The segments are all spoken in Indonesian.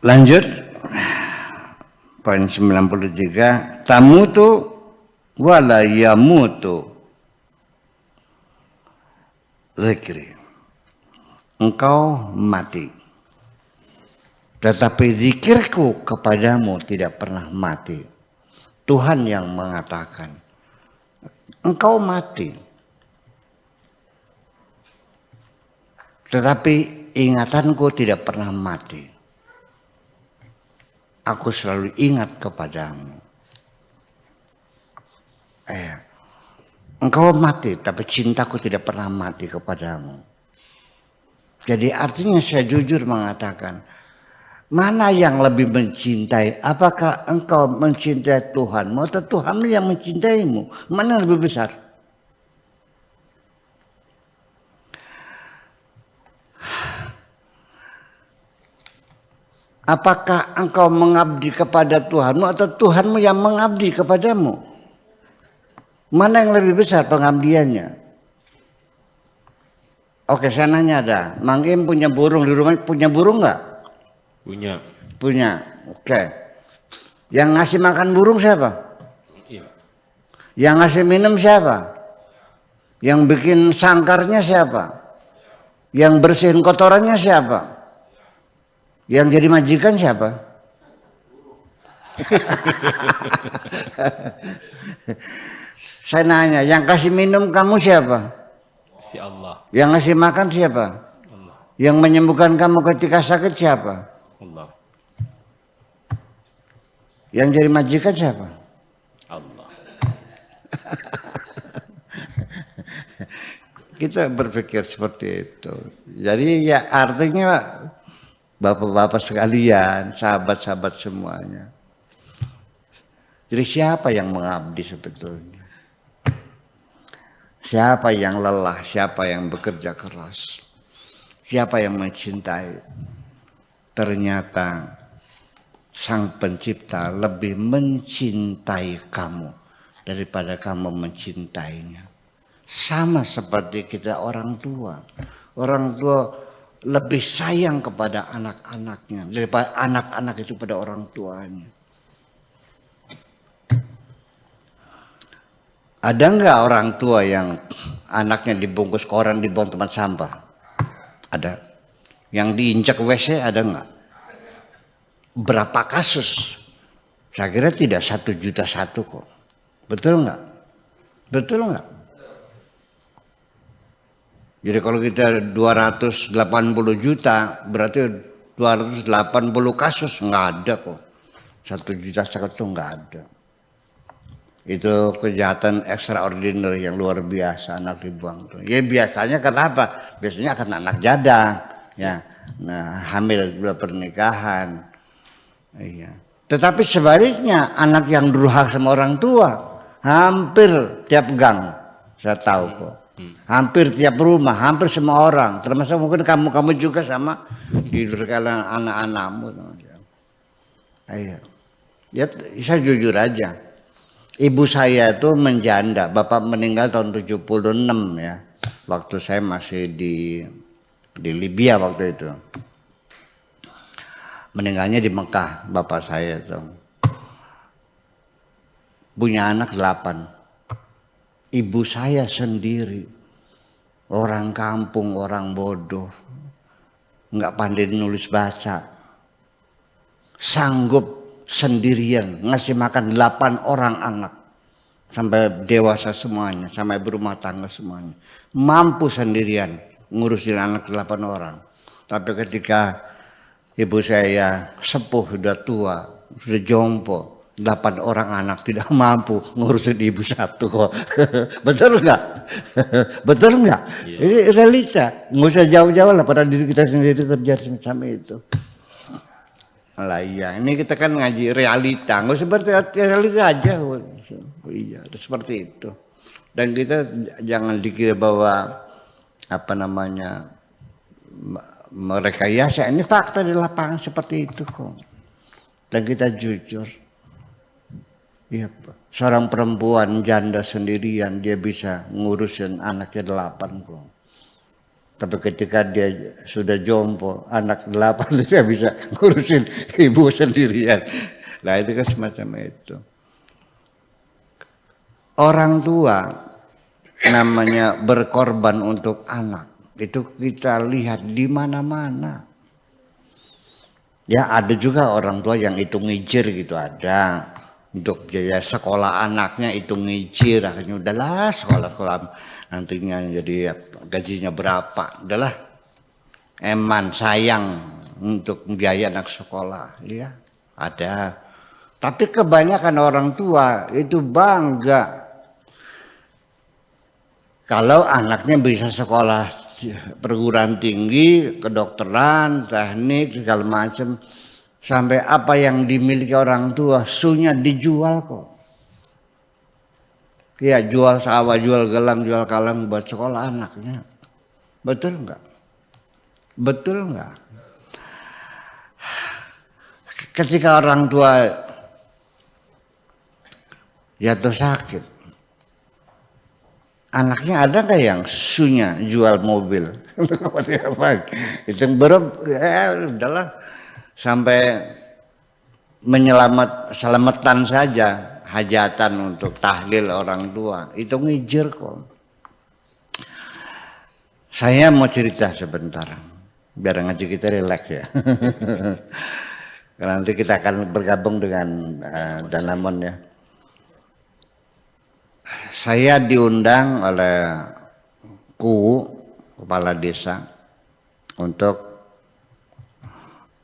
Lanjut poin 93, tamutu wala yamutu zikri. Engkau mati, tetapi zikirku kepadamu tidak pernah mati. Tuhan yang mengatakan, engkau mati, tetapi ingatanku tidak pernah mati. Aku selalu ingat kepadamu. Engkau mati, tapi cintaku tidak pernah mati kepadamu. Jadi artinya saya jujur mengatakan, mana yang lebih mencintai? Apakah engkau mencintai Tuhanmu atau Tuhanmu yang mencintaimu? Mana yang lebih besar? Apakah engkau mengabdi kepada Tuhanmu atau Tuhanmu yang mengabdi kepadamu? Mana yang lebih besar pengabdiannya? Oke, saya nanya ada. Mang Im punya burung di rumah, punya burung nggak? Punya. Punya. Oke. Yang ngasih makan burung siapa? Iya. Yang ngasih minum siapa? Yang bikin sangkarnya siapa? Yang bersihin kotorannya siapa? Yang jadi majikan siapa? Saya nanya, yang kasih minum kamu siapa? Si Allah. Yang ngasih makan siapa? Allah. Yang menyembuhkan kamu ketika sakit siapa? Allah. Yang jadi majikan siapa? Allah. Kita berpikir seperti itu. Jadi ya artinya bapak-bapak sekalian, sahabat-sahabat semuanya. Jadi siapa yang mengabdi sebetulnya? Siapa yang lelah, siapa yang bekerja keras? Siapa yang mencintai? Ternyata Sang Pencipta lebih mencintai kamu daripada kamu mencintainya. Sama seperti kita orang tua. Orang tua lebih sayang kepada anak-anaknya daripada anak-anak itu pada orang tuanya. Ada enggak orang tua yang anaknya dibungkus koran di bawah tempat sampah? Ada. Yang diinjak WC ada enggak? Berapa kasus? Saya kira tidak 1.000.000 kok. Betul enggak? Betul enggak? Jadi kalau kita 280 juta berarti 280 kasus enggak ada kok. 1.000.000 itu enggak ada. Itu kejahatan extraordinary yang luar biasa anak dibuang tuh. Ya biasanya kenapa? Biasanya karena anak jadang, ya. Nah, hamil dua pernikahan. Iya. Tetapi sebaliknya anak yang durhaka sama orang tua hampir tiap gang saya tahu kok. Hampir tiap rumah, hampir semua orang, termasuk mungkin kamu juga sama di kalangan anak-anakmu. Iya. Ya, saya jujur aja. Ibu saya itu menjanda, bapak meninggal tahun 76 ya. Waktu saya masih di Libya waktu itu. Meninggalnya di Mekah bapak saya itu. Punya anak 8. Ibu saya sendiri. Orang kampung, orang bodoh. Enggak pandai nulis baca. Sanggup sendirian ngasih makan 8 orang anak sampai dewasa semuanya, sampai berumah tangga semuanya, mampu sendirian ngurusin anak 8 orang. Tapi ketika ibu saya sepuh, sudah tua, sudah jompo, 8 orang anak tidak mampu ngurusin ibu satu kok. Betul nggak? Betul nggak? Ini realita, nggak usah jauh-jauh lah, pada diri kita sendiri terjadi semacam itu. Lah iya, ini kita kan ngaji realita, nggak seperti realita aja. Iya, seperti itu. Dan kita jangan dikira bahwa apa namanya merekayasa. Ini fakta di lapangan seperti itu kok. Dan kita jujur. Iya, seorang perempuan janda sendirian dia bisa ngurusin anaknya 8 kok. Tapi ketika dia sudah jompo, anak 8 dia bisa ngurusin ibu sendirian. Nah itu kan semacam itu. Orang tua namanya berkorban untuk anak. Itu kita lihat di mana-mana. Ya ada juga orang tua yang hitung ngijir gitu ada. Untuk biaya sekolah anaknya hitung ngijir. Akhirnya udahlah sekolah-sekolah nantinya jadi gajinya berapa. Udahlah eman sayang untuk biaya anak sekolah. Ya ada. Tapi kebanyakan orang tua itu bangga kalau anaknya bisa sekolah perguruan tinggi, kedokteran, teknik, segala macam. Sampai apa yang dimiliki orang tua, sunya dijual kok. Ya jual sawah, jual gelang, jual kaleng buat sekolah anaknya. Betul enggak? Betul enggak? Ketika orang tua jatuh sakit, anaknya ada nggak yang sunya jual mobil? Itu udahlah sampai selamatan saja hajatan untuk tahlil orang tua itu ngijir kok. Saya mau cerita sebentar biar ngaji kita rileks ya. Karena nanti kita akan bergabung dengan Danamon ya. Saya diundang oleh kepala desa untuk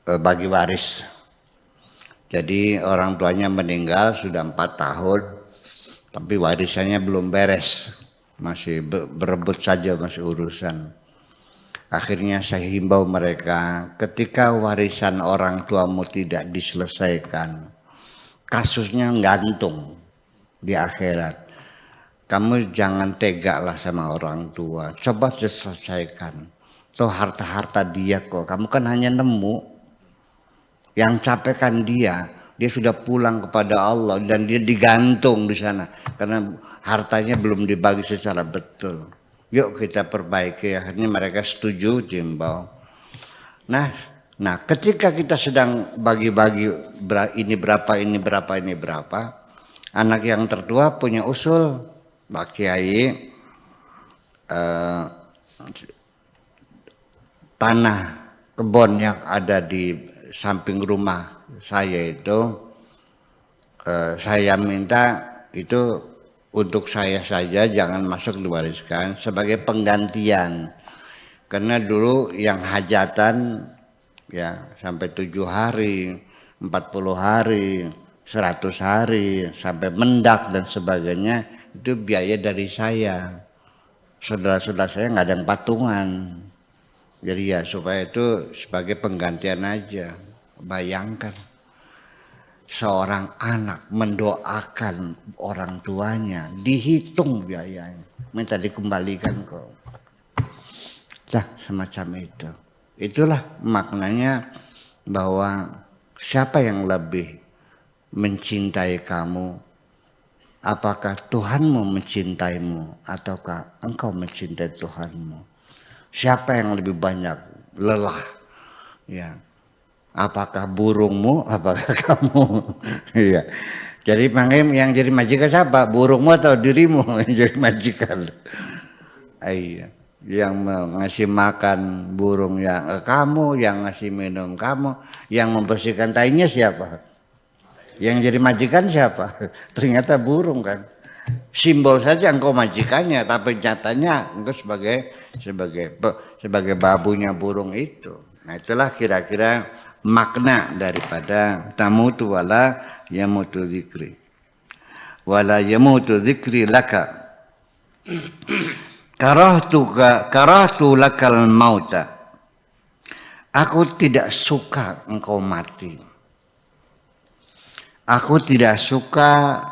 bagi waris. Jadi orang tuanya meninggal sudah 4 tahun, tapi warisannya belum beres, masih berebut saja, masih urusan. Akhirnya saya himbau mereka, ketika warisan orang tuamu tidak diselesaikan, kasusnya gantung di akhirat. Kamu jangan tega lah sama orang tua, coba diselesaikan. Tuh harta-harta dia kok, kamu kan hanya nemu. Yang capek kan dia sudah pulang kepada Allah dan dia digantung di sana karena hartanya belum dibagi secara betul. Yuk kita perbaiki, akhirnya mereka setuju jimbau. Nah ketika kita sedang bagi-bagi ini berapa, anak yang tertua punya usul, Pak Kiai, tanah kebun yang ada di samping rumah saya itu saya minta itu untuk saya saja, jangan masuk diwariskan, sebagai penggantian. Karena dulu yang hajatan ya sampai 7 hari, 40 hari, 100 hari, sampai mendak dan sebagainya itu biaya dari saya. Saudara-saudara saya nggak ada yang patungan. Jadi ya supaya itu sebagai penggantian aja. Bayangkan seorang anak mendoakan orang tuanya, dihitung biayanya, minta dikembalikan kok. Nah semacam itu. Itulah maknanya bahwa siapa yang lebih mencintai kamu, apakah Tuhanmu mencintaimu ataukah engkau mencintai Tuhanmu? Siapa yang lebih banyak lelah? Ya, apakah burungmu, apakah kamu? Iya. Jadi yang jadi majikan siapa? Burungmu atau dirimu yang jadi majikan? Iya. Yang ngasih makan burung ya kamu, yang ngasih minum kamu, yang membersihkan tainya siapa? Yang jadi majikan siapa? Ternyata burung kan. Simbol saja engkau majikannya, tapi nyatanya engkau sebagai babunya burung itu. Nah itulah kira-kira makna daripada tamutu wala yamutu dzikri. Wala yamutu dzikri laka. Karahtu lakal mauta. Aku tidak suka engkau mati. Aku tidak suka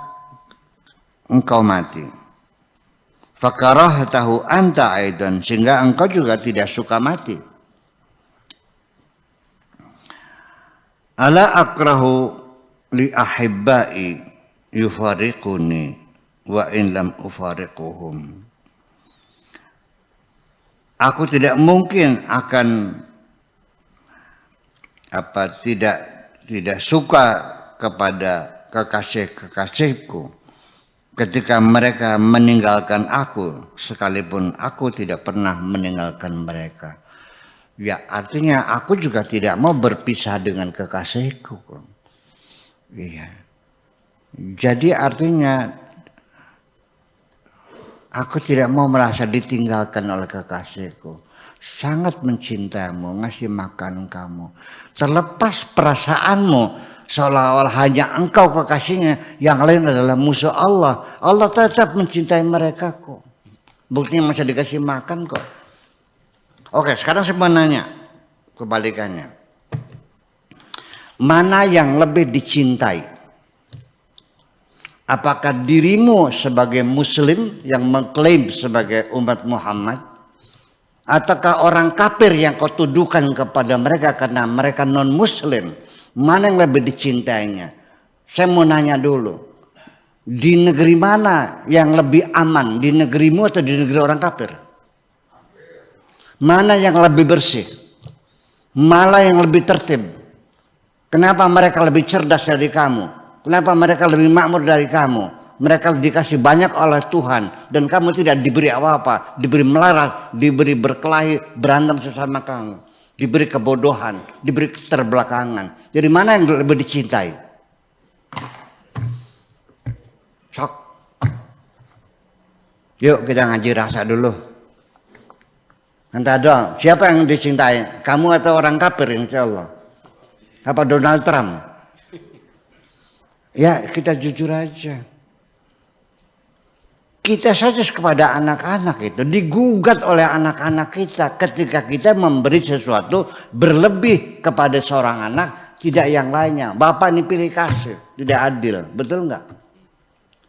engkau mati. Fakarahtahu anta aidan, sehingga engkau juga tidak suka mati. Ala akrahu li ahibbai yufariquni wa in lam ufariquhum. aku tidak mungkin akan tidak suka kepada kekasih-kekasihku ketika mereka meninggalkan aku, sekalipun aku tidak pernah meninggalkan mereka. Ya, artinya aku juga tidak mau berpisah dengan kekasihku. Iya. Jadi artinya aku tidak mau merasa ditinggalkan oleh kekasihku. Sangat mencintaimu, ngasih makan kamu. Terlepas perasaanmu seolah-olah hanya engkau kekasihnya, yang lain adalah musuh Allah. Allah tetap mencintai mereka kok. Buktinya masih dikasih makan kok. Oke, sekarang saya mau nanya kebalikannya. Mana yang lebih dicintai? Apakah dirimu sebagai muslim yang mengklaim sebagai umat Muhammad, ataukah orang kafir yang kau tuduhkan kepada mereka karena mereka non muslim? Mana yang lebih dicintainya? Saya mau nanya dulu, di negeri mana yang lebih aman, di negerimu atau di negeri orang kafir? Mana yang lebih bersih? Mana yang lebih tertib? Kenapa mereka lebih cerdas dari kamu? Kenapa mereka lebih makmur dari kamu? Mereka dikasih banyak oleh Tuhan dan kamu tidak diberi apa-apa, diberi melarat, diberi berkelahi, berantem sesama kamu, diberi kebodohan, diberi keterbelakangan. Jadi mana yang lebih dicintai? Sok. Yuk kita ngaji rasa dulu. Nanti dong, siapa yang dicintai? Kamu atau orang kafir insya Allah? Apa Donald Trump? Ya kita jujur aja. Kita saja kepada anak-anak itu digugat oleh anak-anak kita ketika kita memberi sesuatu berlebih kepada seorang anak, tidak yang lainnya. Bapak ini pilih kasih, tidak adil, betul enggak?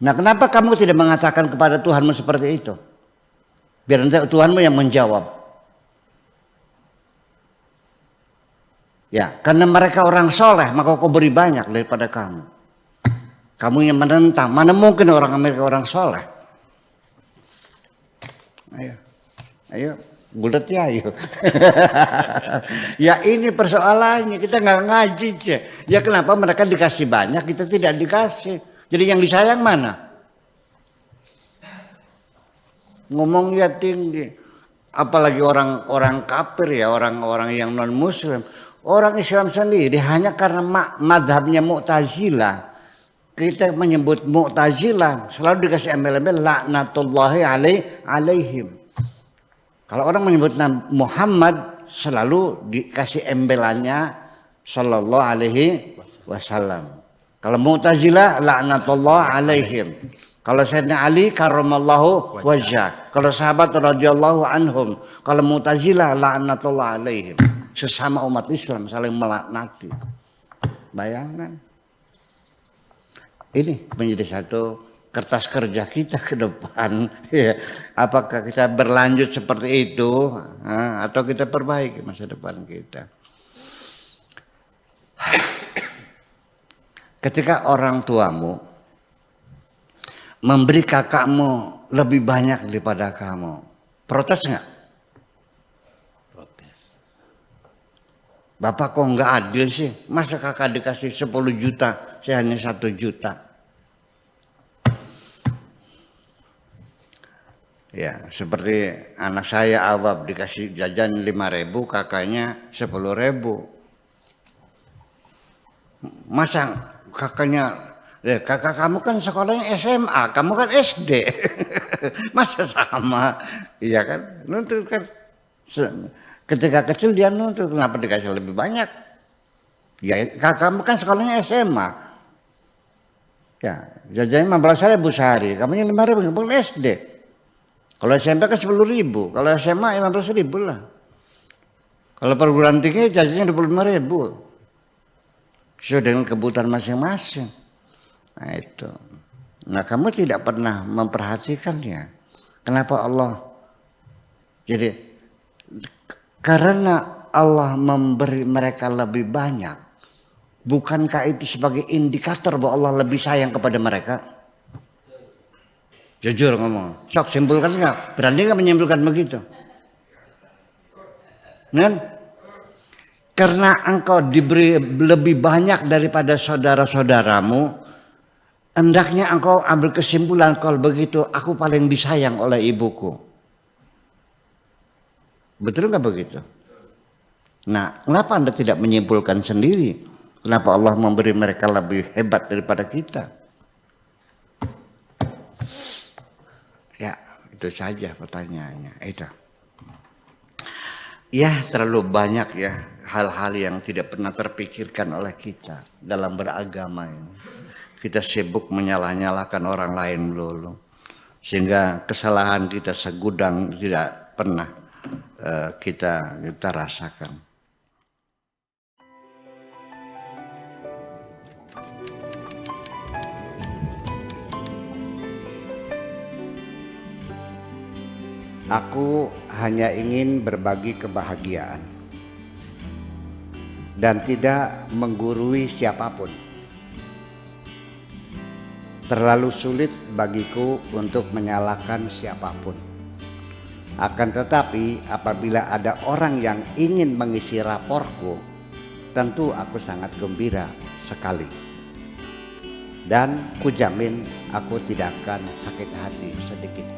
Nah, kenapa kamu tidak mengatakan kepada Tuhanmu seperti itu? Biar nanti Tuhanmu yang menjawab. Ya, karena mereka orang soleh, maka kau beri banyak daripada kamu. Kamu yang menentang, mana mungkin orang Amerika orang soleh? Ayo, bulat ya, ayo. Ya ini persoalannya, kita nggak ngaji aja. Ya kenapa mereka dikasih banyak, kita tidak dikasih? Jadi yang disayang mana? Ngomongnya tinggi, apalagi orang kafir ya, orang-orang yang non Muslim, orang Islam sendiri hanya karena madhabnya Mu'tazilah. Kita menyebut Mu'tazilah selalu dikasih embel-embel laknatullahi alaihim. Kalau orang menyebut Muhammad selalu dikasih embelannya sallallahu alaihi wasallam. Kalau Mu'tazilah laknatullahi alaihim. Kalau Sayyidina Ali karramallahu wajhah. Kalau sahabat radhiyallahu anhum. Kalau Mu'tazilah laknatullahi alaihim. Sesama umat Islam saling melaknati. Bayangkan. Ini menjadi satu kertas kerja kita ke depan. Ya. Apakah kita berlanjut seperti itu atau kita perbaiki masa depan kita. Ketika orang tuamu memberi kakakmu lebih banyak daripada kamu, protes nggak? Protes. Bapak kok nggak adil sih? Masa kakak dikasih 10 juta, saya hanya 1 juta. Ya, seperti anak saya Awab dikasih jajan 5.000, kakaknya 10.000. Masa kakaknya, kakak kamu kan sekolahnya SMA, kamu kan SD. Masa sama? Iya kan? Nuntut kan. Ketika kecil dia nuntut, kenapa dikasih lebih banyak? Ya, kakak kamu kan sekolahnya SMA. Ya, jajannya 15.000 sehari, kamunya 5.000, kamu SD. Kalau SMP kan 10.000, kalau SMA 15.000 lah. Kalau perguruan tinggi jajannya 25.000. Sesuai dengan kebutuhan masing-masing. Nah itu. Nah kamu tidak pernah memperhatikannya. Kenapa Allah? Jadi karena Allah memberi mereka lebih banyak. Bukankah itu sebagai indikator bahwa Allah lebih sayang kepada mereka? Jujur ngomong, sok simpulkan nggak? Berani nggak menyimpulkan begitu? Kan? Karena engkau diberi lebih banyak daripada saudara-saudaramu, hendaknya engkau ambil kesimpulan kalau begitu aku paling disayang oleh ibuku. Betul nggak begitu? Nah, kenapa Anda tidak menyimpulkan sendiri? Kenapa Allah memberi mereka lebih hebat daripada kita? Ya, itu saja pertanyaannya. Itu. Ya, terlalu banyak ya hal-hal yang tidak pernah terpikirkan oleh kita dalam beragama ini. Kita sibuk menyalah-nyalahkan orang lain dulu. Sehingga kesalahan kita segudang tidak pernah kita rasakan. Aku hanya ingin berbagi kebahagiaan dan tidak menggurui siapapun. Terlalu sulit bagiku untuk menyalahkan siapapun. Akan tetapi apabila ada orang yang ingin mengisi raporku, tentu aku sangat gembira sekali. Dan kujamin aku tidak akan sakit hati sedikit.